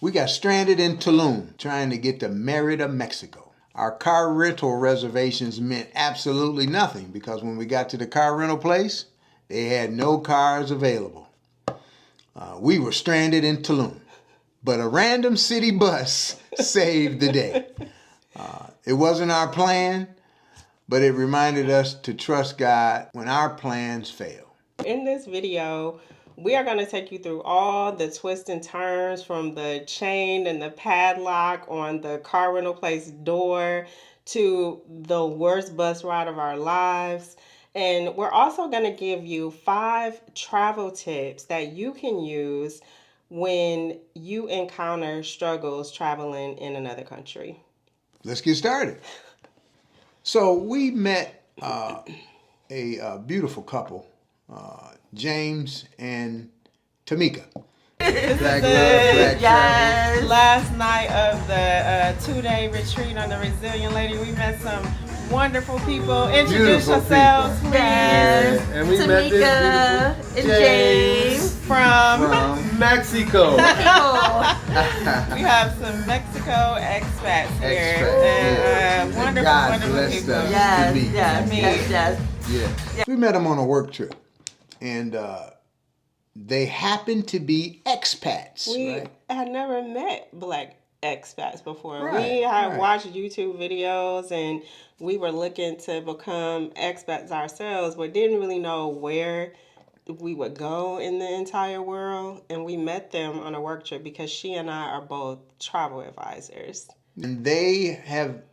We got stranded in Tulum trying to get to Mérida, Mexico. Our car rental reservations meant absolutely nothing because when we got to the car rental place, they had no cars available. We were stranded in Tulum, but a random city bus saved the day. It wasn't our plan, but it reminded us to trust God when our plans fail. In this video, we are going to take you through all the twists and turns from the chain and the padlock on the car rental place door to the worst bus ride of our lives. And we're also going to give you 5 travel tips that you can use when you encounter struggles traveling in another country. Let's get started. So we met a beautiful couple, James and Tamika. Black love, black travel. Last night of the 2-day retreat on the Resilient Lady, we met some wonderful people. Introduce yourselves, please. Yes. And we Tamika met this beautiful and James from Mexico. We have some Mexico expats here. And, wonderful, God wonderful blessed people. us. Yes. We met them on a work trip, and they happened to be expats. We right? had never met black expats before. Right, We had right. watched YouTube videos and we were looking to become expats ourselves, but didn't really know where we would go in the entire world. And we met them on a work trip because she and I are both travel advisors. And they're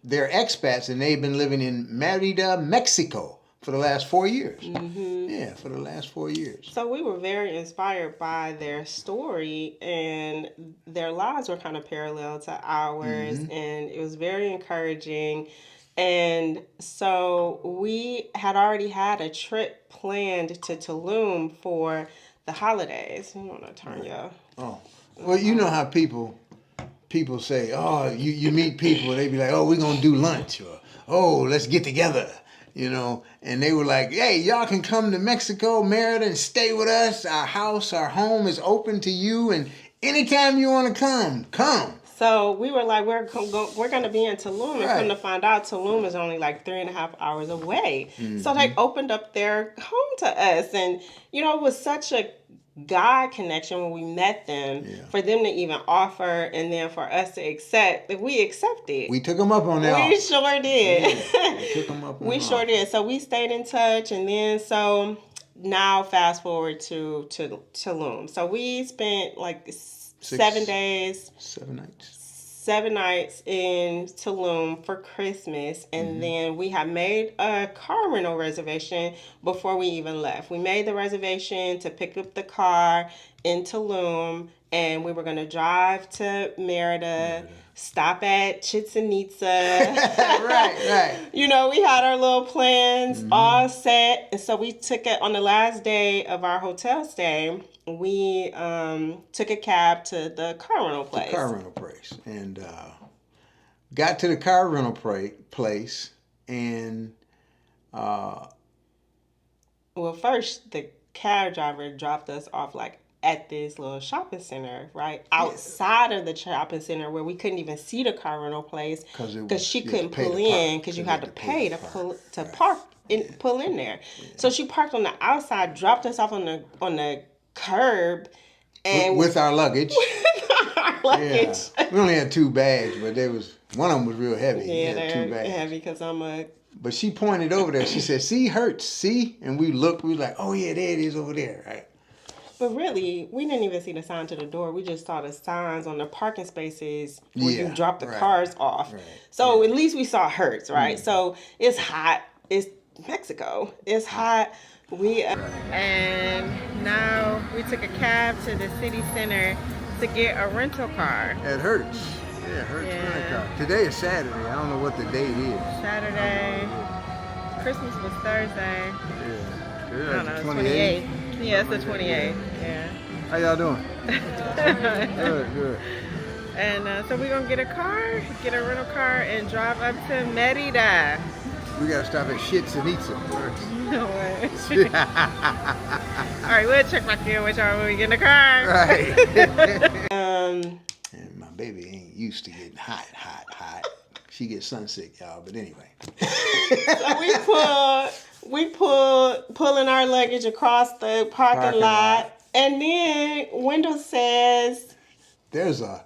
expats, and they've been living in Mérida, Mexico for the last 4 years. Mm-hmm. Yeah, for the last 4 years. So we were very inspired by their story, and their lives were kind of parallel to ours, and it was very encouraging. And so we had already had a trip planned to Tulum for the holidays. I want to turn you. Oh, well, you know how people say, oh, you meet people, they be like, oh, we're going to do lunch, or, oh, let's get together. You know, and they were like, hey, y'all can come to Mexico, Mérida, and stay with us. Our house, our home is open to you, and anytime you want to come. So we were like, we're going to be in Tulum, and come to find out, Tulum is only like 3.5 hours away. So they opened up their home to us, and, you know, it was such a God connection when we met them, for them to even offer, and then for us to accept. We accepted. We took them up on that. We sure did. Yeah, we took them up on we that. sure did. So we stayed in touch, and then so now fast forward to Tulum. So we spent like 7 days, 7 nights. 7 nights in Tulum for Christmas, and then we had made a car rental reservation before we even left. We made the reservation to pick up the car in Tulum, and we were going to drive to Mérida, stop at Chichen Itza. Right. You know, we had our little plans all set, and so we took it on the last day of our hotel stay. We took a cab to the car rental place. And got to the car rental place, and well, first the cab driver dropped us off like at this little shopping center, right outside of the shopping center, where we couldn't even see the car rental place because she couldn't pull in because you had to pay to park and pull in there. So she parked on the outside, dropped us off on the curb, and with our luggage. luggage. Yeah. We only had 2 bags, but one of them was real heavy. Yeah, they're 2 bags. Heavy because I'm a. But she pointed over there. She said, "See, hurts. See?" And we looked. We were like, "Oh yeah, there it is over there." Right. But really, we didn't even see the sign to the door. We just saw the signs on the parking spaces where you drop the cars off. Right. So at least we saw Hertz, right? So it's hot. It's Mexico. It's hot. And now we took a cab to the city center to get a rental car. It hurts. Yeah, Hertz rental car. Today is Saturday. I don't know what the date is. Saturday. Christmas was Thursday. Yeah. I don't know, 28th. Yeah, it's the 28th. Yeah. How y'all doing? Good. And so we're going to get a rental car, and drive up to Mérida. We got to stop at Chichen Itza first. No way. All right, we'll check back in with y'all when we get in the car. Right. And my baby ain't used to getting hot. She gets sunsick, y'all. But anyway. So we pulling our luggage across the parking lot. And then Wendell says, there's a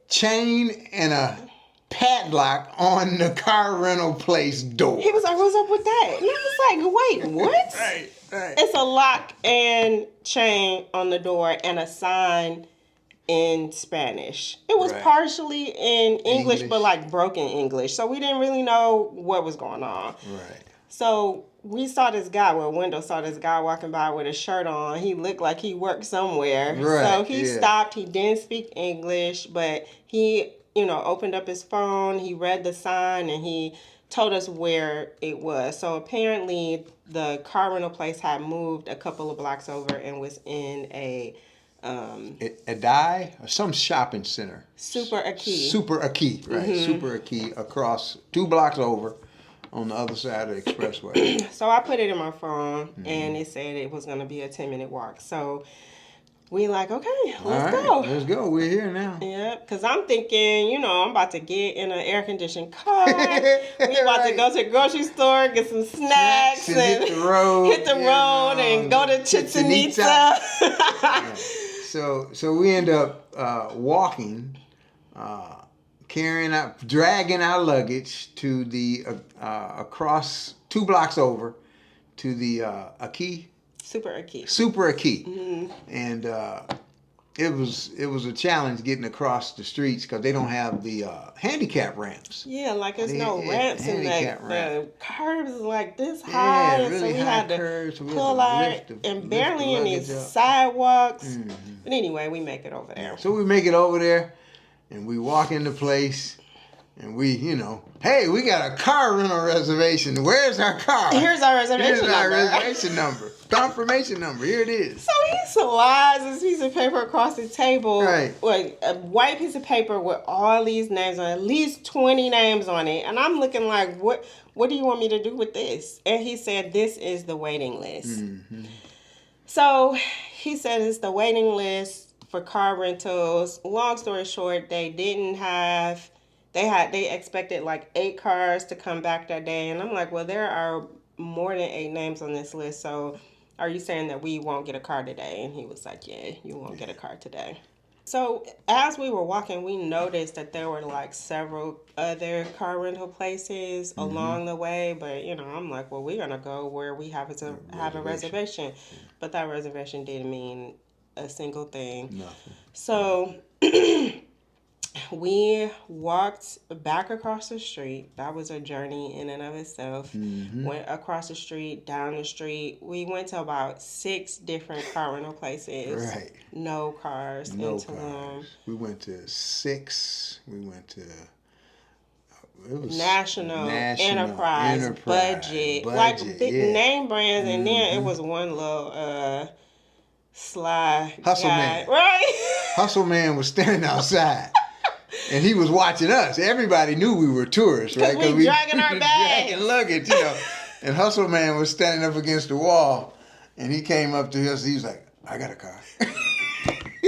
chain and a padlock on the car rental place door. He was like, what's up with that? And I was like, wait, what? Right. It's a lock and chain on the door and a sign in Spanish. It was partially in English, but like broken English. So we didn't really know what was going on. Right. So we saw this guy, Wendell saw this guy walking by with a shirt on. He looked like he worked somewhere. Right. So he stopped. He didn't speak English, but he, opened up his phone. He read the sign and he told us where it was. So apparently the car rental place had moved a couple of blocks over and was in a or some shopping center. Super Aki, right? Mm-hmm. Super Aki across 2 blocks over on the other side of the expressway. So I put it in my phone and it said it was going to be a 10-minute walk. So we like, okay, let's go. Let's go. We're here now. Yeah, because I'm thinking, I'm about to get in an air-conditioned car. We about to go to the grocery store, get some snacks and hit the road, and go to Chichen Itza. So we end up walking, dragging our luggage to the across 2 blocks over to the Aki. Super Aki. Mm-hmm. And it was a challenge getting across the streets because they don't have the handicap ramps. Yeah, like there's no ramps in the curves is like this high. Yeah, really so we high had to curves. So pull out and barely in these sidewalks. Mm-hmm. But anyway, we make it over there. So we make it over there and we walk into place. And we, hey, we got a car rental reservation. Where's our car? Here's our reservation number. Confirmation number. Here it is. So he slides this piece of paper across the table. Right. Like a white piece of paper with all these names on it, at least 20 names on it. And I'm looking like, what do you want me to do with this? And he said, this is the waiting list. Mm-hmm. So he said it's the waiting list for car rentals. Long story short, they expected like 8 cars to come back that day. And I'm like, well, there are more than 8 names on this list. So are you saying that we won't get a car today? And he was like, yeah, you won't get a car today. So as we were walking, we noticed that there were like several other car rental places along the way. But, I'm like, well, we're going to go where we have a reservation. But that reservation didn't mean a single thing. Nothing. So we walked back across the street. That was a journey in and of itself. Mm-hmm. Went across the street, down the street. We went to about 6 different car rental places. Right. No cars in Tulum. We went to 6. We went to National, Enterprise, Budget. Like big name brands. And then it was one little sly Hustle guy. Man. Right? Hustle Man was standing outside. And he was watching us. Everybody knew we were tourists, right? Because we dragging our bags. Dragging luggage, And Hustle Man was standing up against the wall. And he came up to us. He was like, I got a car.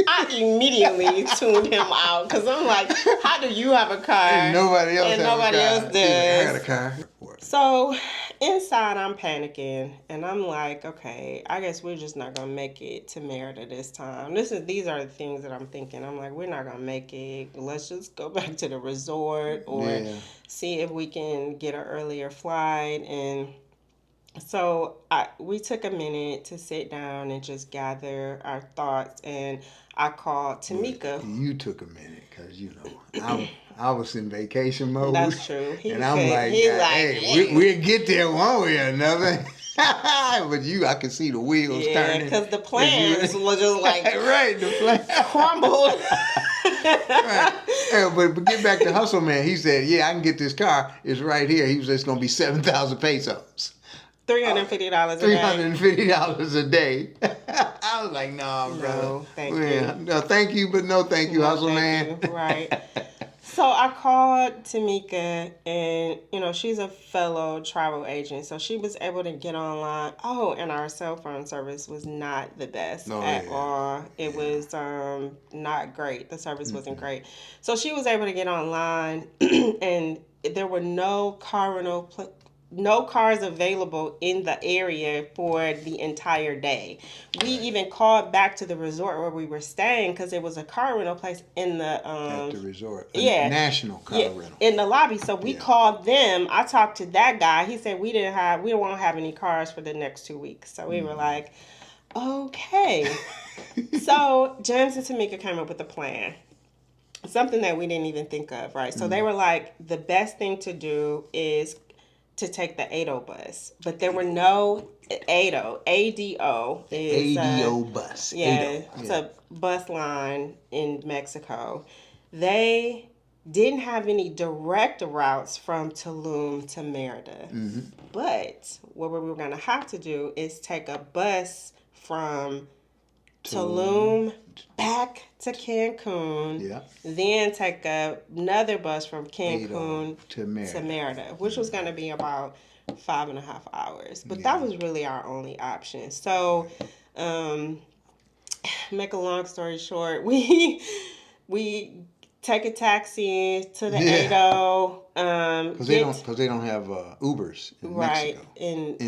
I immediately tuned him out. Because I'm like, how do you have a car? And nobody else does. I got a car. So inside, I'm panicking. And I'm like, okay, I guess we're just not going to make it to Mérida this time. These are the things that I'm thinking. I'm like, we're not going to make it. Let's just go back to the resort or see if we can get an earlier flight. And so we took a minute to sit down and just gather our thoughts. And I called Tamika. You took a minute because, I was in vacation mode. That's true. I'm like, hey, we'll get there one way or another. But I could see the wheels turning. Yeah, because the plans were just like right, the plans crumbled. Right. Hey, but get back to Hustle Man. He said, I can get this car. It's right here. He was just going to be 7,000 pesos. $350 a day. $350 a day. I was like, nah, bro. No, thank you. No, thank you, but no thank you, Hustle Man. Right. So I called Tamika, and she's a fellow travel agent, so she was able to get online. Oh, and our cell phone service was not the best at all. It was not great. The service wasn't great. So she was able to get online, and there were no cars available in the area for the entire day. We even called back to the resort where we were staying because it was a car rental place in the at the resort. National car rental. In the lobby. So we called them. I talked to that guy. He said we won't have any cars for the next 2 weeks. So we were like, okay. So James and Tamika came up with a plan. Something that we didn't even think of, right? So they were like, the best thing to do is to take the ADO bus. But there were no ADO. ADO is ADO bus. Yeah, it's a bus line in Mexico. They didn't have any direct routes from Tulum to Merida. Mm-hmm. But what we were going to have to do is take a bus from Tulum back to Cancun, then take another bus from Cancun to Merida, which was going to be about 5.5 hours. But that was really our only option. So, make a long story short, we take a taxi to the ADO. Because they don't have Ubers in Mexico.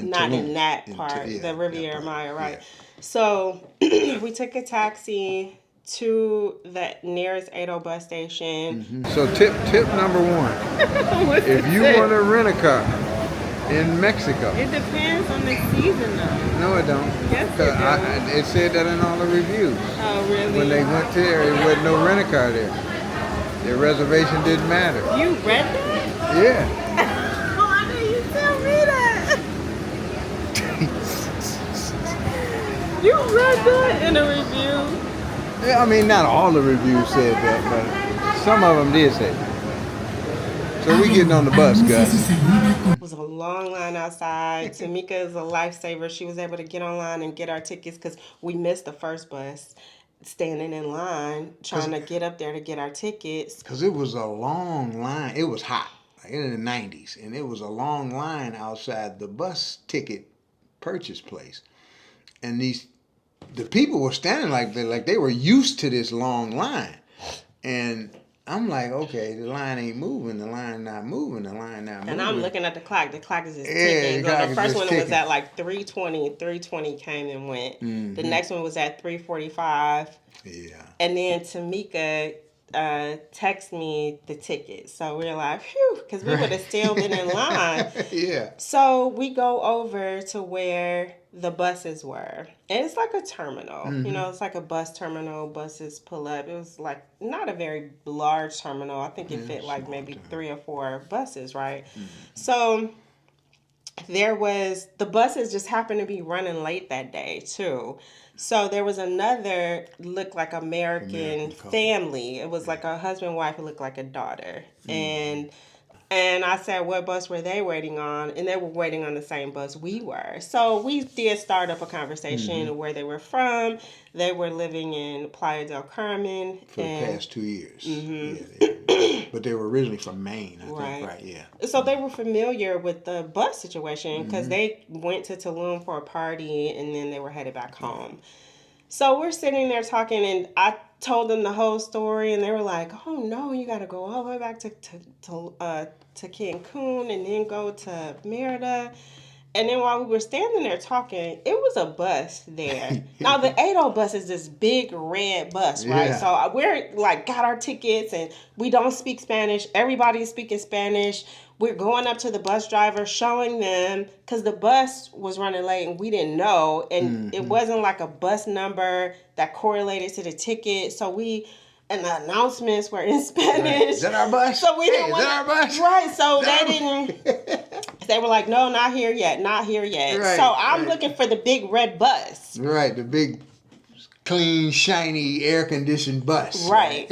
Not Tulum, in that part, the Riviera Maya, right? Yeah. So we took a taxi to the nearest ADO bus station. Mm-hmm. So tip number one, if you want to rent a car in Mexico. It depends on the season though. No, it don't. Yes, it does. It said that in all the reviews. Oh, really? When they went there, there wasn't no rent-a-car there. Their reservation didn't matter. You read that? Yeah. Why didn't you tell me that? You read that in a review? Yeah, I mean, not all the reviews said that, but some of them did say that. So we getting on the bus, guys. It was a long line outside. Tamika is a lifesaver. She was able to get online and get our tickets because we missed the first bus. Standing in line, trying to get up there to get our tickets. Because it was a long line. It was hot, like in the 90s, and it was a long line outside the bus ticket purchase place. And the people were standing like they were used to this long line. And I'm like, okay, the line ain't moving, the line not moving, the line not moving. And I'm looking at the clock. The clock is just ticking. The first one was at like 3:20. 3:20 came and went. Mm-hmm. The next one was at 3:45. Yeah. And then Tamika text me the ticket. So we're like, phew, because we would have still been in line. Yeah. So we go over to where the buses were. And it's like a terminal. Mm-hmm. It's like a bus terminal. Buses pull up. It was like not a very large terminal. I think it fit like maybe 3 or 4 buses, right? Mm-hmm. So the buses just happened to be running late that day too. So there was another looked like American family. It was like a husband and wife who looked like a daughter. Mm-hmm. And I said, what bus were they waiting on? And they were waiting on the same bus we were. So we did start up a conversation where they were from. They were living in Playa del Carmen. For the past 2 years. Mm-hmm. Yeah, but they were originally from Maine, I think, right? Yeah. So they were familiar with the bus situation because they went to Tulum for a party and then they were headed back home. So we're sitting there talking and I told them the whole story and they were like, oh no, you got to go all the way back to Cancun and then go to Mérida. And then while we were standing there talking, it was a bus there. Now the ADO bus is this big red bus, right? Yeah. So we're like got our tickets and we don't speak Spanish. Everybody's speaking Spanish. We're going up to the bus driver, showing them, because the bus was running late and we didn't know. And it wasn't like a bus number that correlated to the ticket. So and the announcements were in Spanish. Right. Is that our bus? So we didn't want our bus? Right. So they were like, no, not here yet. Not here yet. Right, so I'm looking for the big red bus. Right. The big, clean, shiny, air-conditioned bus. Right.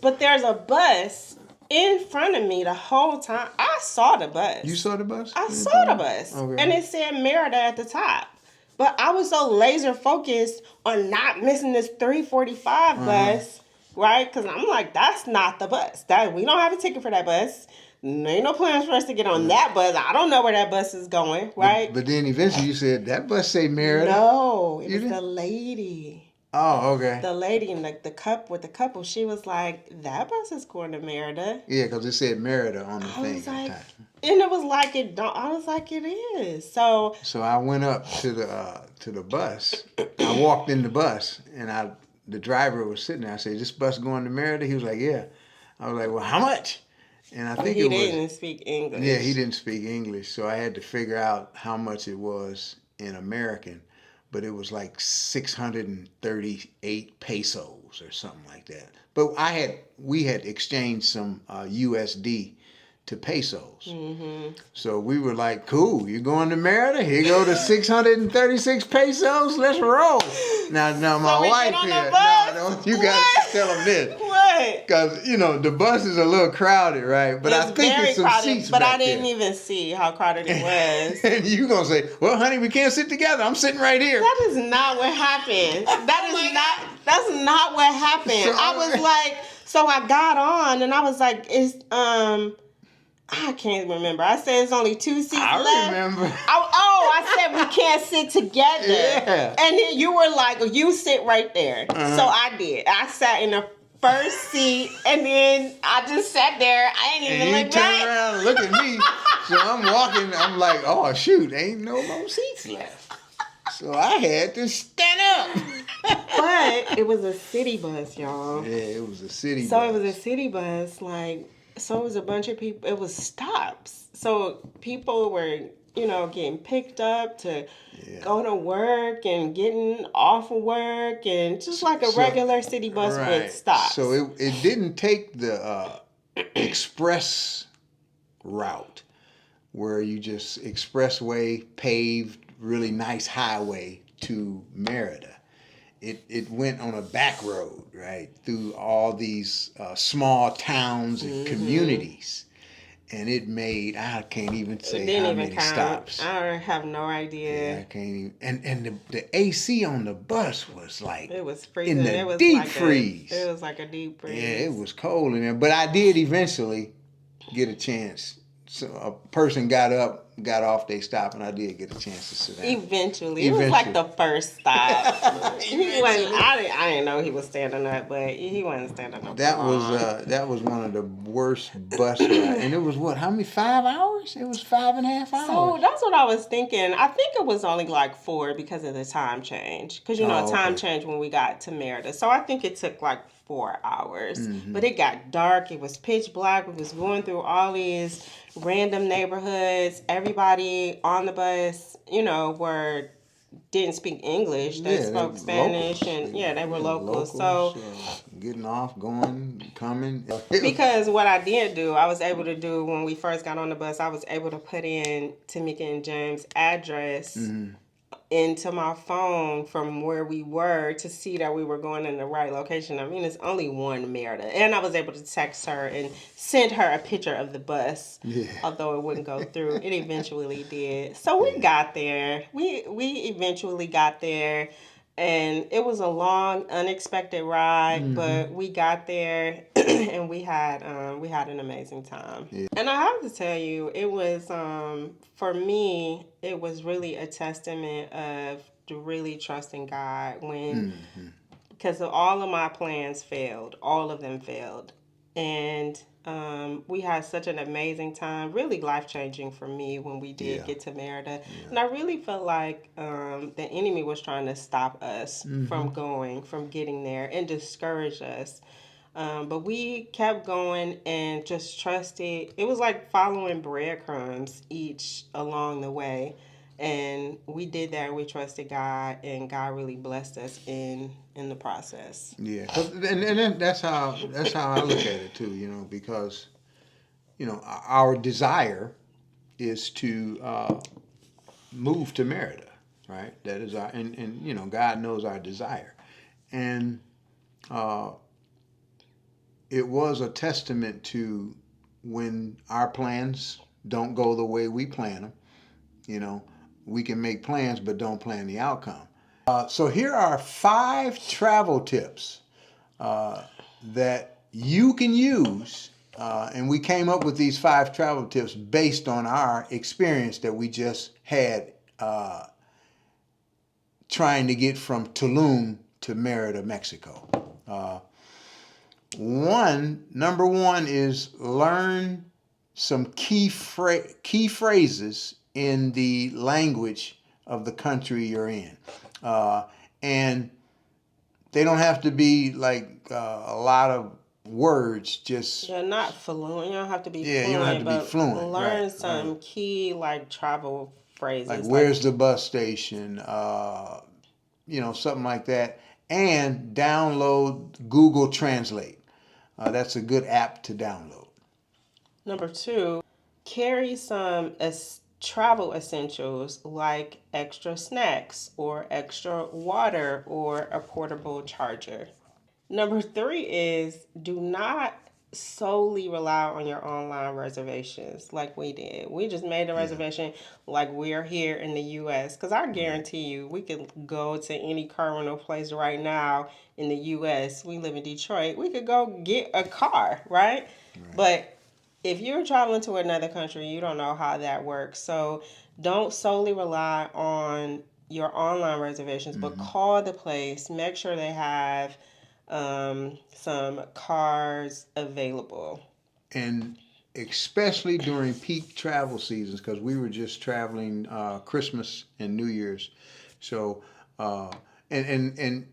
But there's a bus in front of me the whole time. I saw the bus. You saw the bus? I saw the bus. Okay. And it said Mérida at the top. But I was so laser focused on not missing this 3:45 bus right? Because I'm like, that's not the bus. We don't have a ticket for that bus. Ain't no plans for us to get on that bus. I don't know where that bus is going, right? But then eventually you said, that bus say Mérida? No, it You was didn't? the lady. Oh, okay. The lady in the cup with the couple, she was like, that bus is going to Mérida. Yeah, because it said Mérida on the I thing was at like, the time. and it was like it don't. I was like, it is. So I went up to the bus. I walked in the bus, and the driver was sitting there. I said, "This bus going to Mérida?" He was like, "Yeah." I was like, "Well, how much?" And I think he it was. didn't speak English. Yeah, he didn't speak English, so I had to figure out how much it was in American, but it was like 638 pesos or something like that. But we had exchanged some USD to pesos. Mm-hmm. So we were like, cool, you're going to Mérida? Here go to 636 pesos. Let's roll. Now my we wife get on here. the bus? No, you got to tell them this. What? Because, the bus is a little crowded, right? But I think very it's some crowded, seats but back I didn't there. even see how crowded it was. And you going to say, well, honey, we can't sit together. I'm sitting right here. That is not what happened. That's not what happened. So, I was like, so I got on and I was like, I can't remember. I said it's only 2 seats left. I remember. I said we can't sit together. Yeah. And then you were like, you sit right there. So I did. I sat in the first seat and then I just sat there. I ain't even And you look turn back. around and look at me. So I'm walking. I'm like, oh, shoot, ain't no more seats left. So I had to stand up. But it was a city bus, y'all. Yeah, it was a city bus. So it was a city bus, so it was a bunch of people. It was stops. So people were, getting picked up to go to work and getting off of work and just like a regular city bus with stops. So it didn't take the express route where you just expressway, paved, really nice highway to Mérida. It went on a back road, right, through all these small towns and communities. And it made, I can't even say how many stops. I have no idea. Yeah, I can't even. And the AC on the bus was like, it was freezing. in the It was deep like freeze. It was like a deep freeze. Yeah, it was cold in there. But I did eventually get a chance. So a person got off, they stopped, and I did get a chance to sit down. Eventually. It was like the first stop. I didn't know he was standing up, but he wasn't standing up. That was one of the worst bus rides. And it was how many, 5 hours? It was 5.5 hours. So that's what I was thinking. I think it was only like 4 because of the time change. Because, time changed when we got to Mérida. So I think it took like 4 hours. Mm-hmm. But it got dark. It was pitch black. We was going through all these random neighborhoods. Everybody on the bus, didn't speak English. They spoke Spanish, locals. And they were locals. So getting off, going, coming. Because what I did do, I was able to do when we first got on the bus, I was able to put in Tamika and James' address into my phone from where we were to see that we were going in the right location. I mean, it's only one Mérida. And I was able to text her and send her a picture of the bus, although it wouldn't go through. It eventually did. So we got there. We eventually got there. And it was a long, unexpected ride, but we got there and we had an amazing time. Yeah. And I have to tell you, it was for me, it was really a testament of really trusting God because all of my plans failed, all of them failed, and we had such an amazing time, really life-changing for me when we did get to Mérida. Yeah. And I really felt like the enemy was trying to stop us from getting there and discourage us. But we kept going and just trusted. It was like following breadcrumbs each along the way. And we did that. We trusted God, and God really blessed us in the process. Yeah, and that's how I look at it too. Because our desire is to move to Mérida, right? That is our and God knows our desire, and it was a testament to when our plans don't go the way we plan them. We can make plans, but don't plan the outcome. So here are 5 travel tips that you can use. And we came up with these 5 travel tips based on our experience that we just had trying to get from Tulum to Mérida, Mexico. Number one is learn some key phrases in the language of the country you're in. And they don't have to be like a lot of words, just They're not fluent. You don't have to be fluent. you don't have to be but fluent. Learn some key like travel phrases. Like where's the bus station? Something like that. And download Google Translate. That's a good app to download. Number 2, carry some travel essentials like extra snacks or extra water or a portable charger. Number 3 is do not solely rely on your online reservations like we did. We just made a reservation like we're here in the U.S. because I guarantee you we could go to any car rental place right now in the U.S. We live in Detroit. We could go get a car, right? But if you're traveling to another country, you don't know how that works. So don't solely rely on your online reservations, but call the place, make sure they have some cars available. And especially during peak travel seasons, because we were just traveling Christmas and New Year's. So, and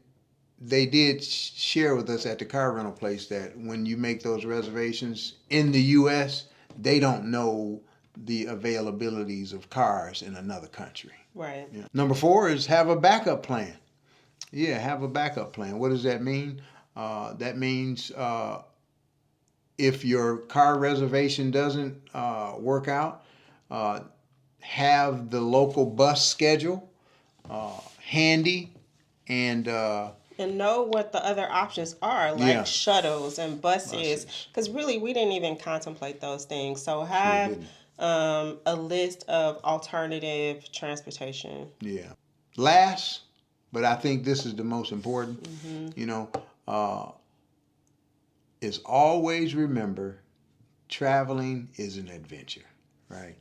they did share with us at the car rental place that when you make those reservations in the U.S., they don't know the availabilities of cars in another country. Right. Yeah. Number 4 is have a backup plan. Yeah, have a backup plan. What does that mean? That means if your car reservation doesn't work out, have the local bus schedule handy and know what the other options are, like shuttles and buses. Because really, we didn't even contemplate those things. So have a list of alternative transportation. Yeah. Last, but I think this is the most important, is always remember traveling is an adventure, right?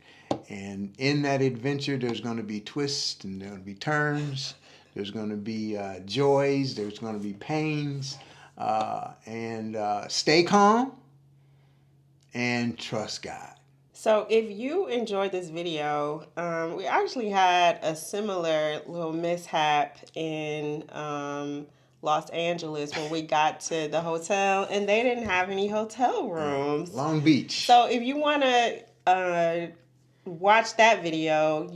And in that adventure, there's going to be twists and there's going to be turns. There's going to be joys. There's going to be pains. And stay calm and trust God. So if you enjoyed this video, we actually had a similar little mishap in Los Angeles when we got to the hotel, and they didn't have any hotel rooms. Long Beach. So if you want to watch that video,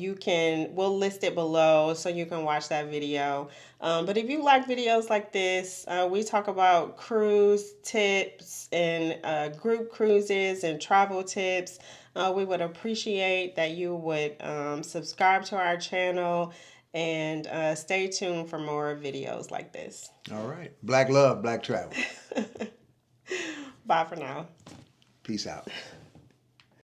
we'll list it below so you can watch that video. But if you like videos like this, we talk about cruise tips and group cruises and travel tips. We would appreciate that you would subscribe to our channel and stay tuned for more videos like this. All right. Black love, black travel. Bye for now. Peace out.